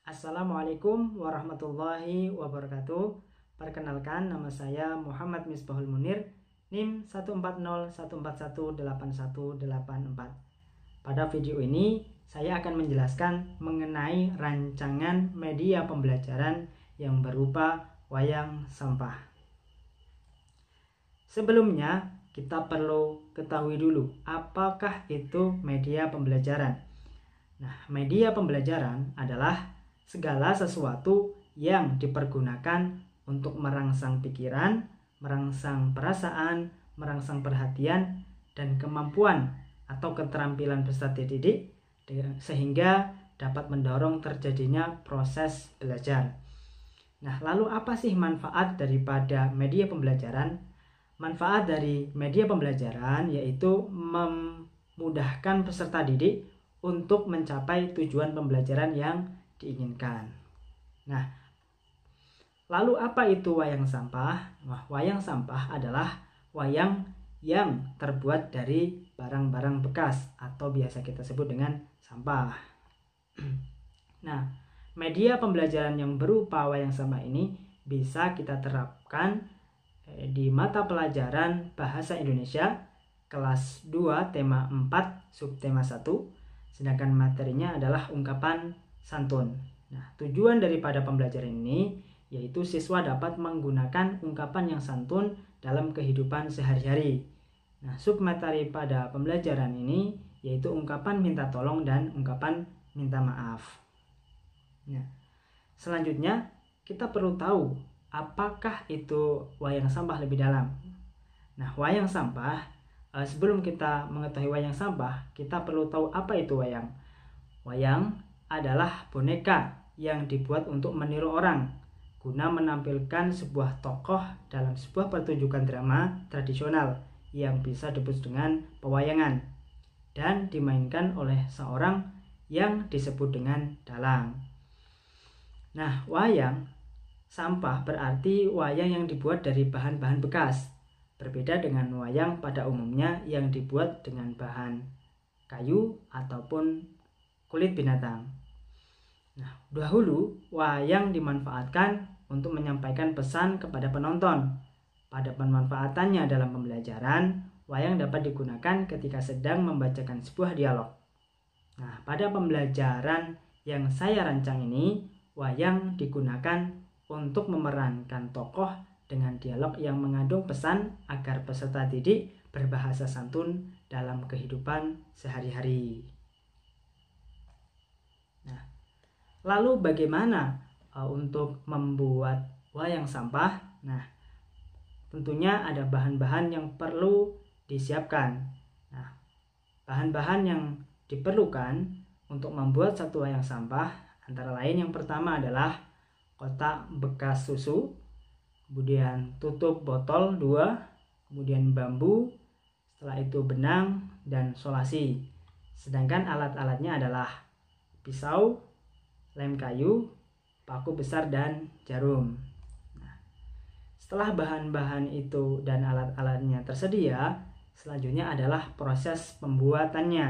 Assalamualaikum warahmatullahi wabarakatuh. Perkenalkan, nama saya Muhammad Misbahul Munir, NIM 1401418184. Pada video ini saya akan menjelaskan mengenai rancangan media pembelajaran yang berupa wayang sampah. Sebelumnya kita perlu ketahui dulu apakah itu media pembelajaran. Nah, media pembelajaran adalah segala sesuatu yang dipergunakan untuk merangsang pikiran, merangsang perasaan, merangsang perhatian, dan kemampuan atau keterampilan peserta didik sehingga dapat mendorong terjadinya proses belajar. Nah, lalu apa sih manfaat daripada media pembelajaran? Manfaat dari media pembelajaran yaitu memudahkan peserta didik untuk mencapai tujuan pembelajaran yang diinginkan. Nah, lalu apa itu wayang sampah? Nah, wayang sampah adalah wayang yang terbuat dari barang-barang bekas atau biasa kita sebut dengan sampah. Nah, media pembelajaran yang berupa wayang sampah ini bisa kita terapkan di mata pelajaran Bahasa Indonesia kelas 2 tema 4 subtema 1, sedangkan materinya adalah ungkapan santun. Nah, tujuan daripada pembelajaran ini yaitu siswa dapat menggunakan ungkapan yang santun dalam kehidupan sehari-hari. Nah, submateri pada pembelajaran ini yaitu ungkapan minta tolong dan ungkapan minta maaf. Nah, selanjutnya kita perlu tahu apakah itu wayang sampah lebih dalam. Nah, wayang sampah, sebelum kita mengetahui wayang sampah, kita perlu tahu apa itu wayang. Wayang adalah boneka yang dibuat untuk meniru orang guna menampilkan sebuah tokoh dalam sebuah pertunjukan drama tradisional yang bisa disebut dengan pewayangan dan dimainkan oleh seorang yang disebut dengan dalang. Nah, wayang sampah berarti wayang yang dibuat dari bahan-bahan bekas, berbeda dengan wayang pada umumnya yang dibuat dengan bahan kayu ataupun kulit binatang. Nah, dahulu wayang dimanfaatkan untuk menyampaikan pesan kepada penonton. Pada pemanfaatannya dalam pembelajaran, wayang dapat digunakan ketika sedang membacakan sebuah dialog. Nah, pada pembelajaran yang saya rancang ini, wayang digunakan untuk memerankan tokoh dengan dialog yang mengandung pesan agar peserta didik berbahasa santun dalam kehidupan sehari-hari. Nah, lalu bagaimana untuk membuat wayang sampah? Nah, tentunya ada bahan-bahan yang perlu disiapkan. Nah, bahan-bahan yang diperlukan untuk membuat satu wayang sampah antara lain yang pertama adalah kotak bekas susu, kemudian tutup botol 2, kemudian bambu, setelah itu benang dan solasi. Sedangkan alat-alatnya adalah pisau, lem kayu, paku besar, dan jarum. Nah, setelah bahan-bahan itu dan alat-alatnya tersedia, selanjutnya adalah proses pembuatannya.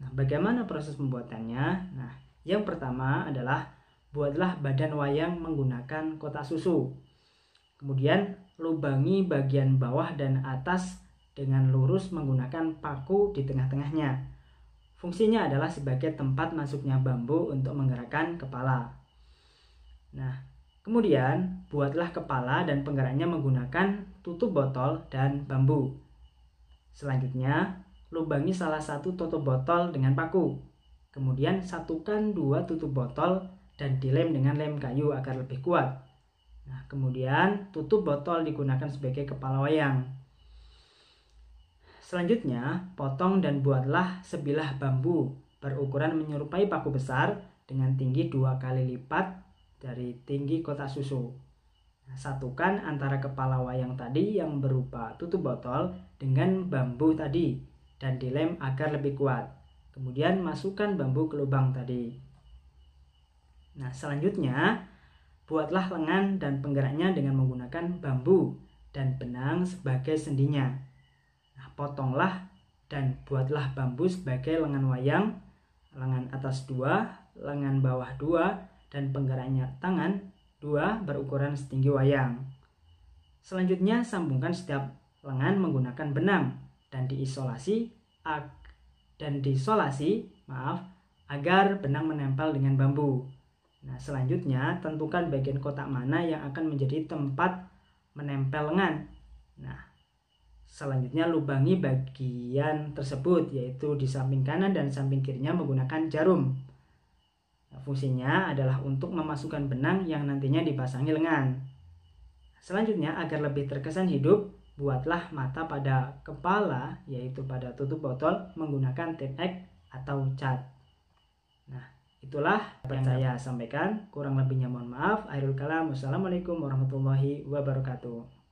Nah, bagaimana proses pembuatannya? Nah, yang pertama adalah buatlah badan wayang menggunakan kotak susu. Kemudian lubangi bagian bawah dan atas dengan lurus menggunakan paku di tengah-tengahnya. Fungsinya adalah sebagai tempat masuknya bambu untuk menggerakkan kepala. Nah, kemudian buatlah kepala dan penggeraknya menggunakan tutup botol dan bambu. Selanjutnya, lubangi salah satu tutup botol dengan paku. Kemudian satukan 2 tutup botol dan dilem dengan lem kayu agar lebih kuat. Nah, kemudian tutup botol digunakan sebagai kepala wayang. Selanjutnya, potong dan buatlah sebilah bambu berukuran menyerupai paku besar dengan tinggi 2 kali lipat dari tinggi kotak susu. Nah, satukan antara kepala wayang tadi yang berupa tutup botol dengan bambu tadi dan dilem agar lebih kuat. Kemudian masukkan bambu ke lubang tadi. Nah, selanjutnya buatlah lengan dan penggeraknya dengan menggunakan bambu dan benang sebagai sendinya. Nah, potonglah dan buatlah bambu sebagai lengan wayang, lengan atas 2, lengan bawah 2, dan penggeraknya tangan 2 berukuran setinggi wayang. Selanjutnya sambungkan setiap lengan menggunakan benang dan diisolasi agar benang menempel dengan bambu. Nah, selanjutnya tentukan bagian kotak mana yang akan menjadi tempat menempel lengan. Nah, selanjutnya lubangi bagian tersebut, yaitu di samping kanan dan samping kirinya menggunakan jarum. Nah, fungsinya adalah untuk memasukkan benang yang nantinya dipasangi lengan. Selanjutnya, agar lebih terkesan hidup, buatlah mata pada kepala, yaitu pada tutup botol menggunakan tape X atau cat. Nah, itulah yang saya sampaikan. Kurang lebihnya mohon maaf. Akhirul kalam. Wassalamualaikum warahmatullahi wabarakatuh.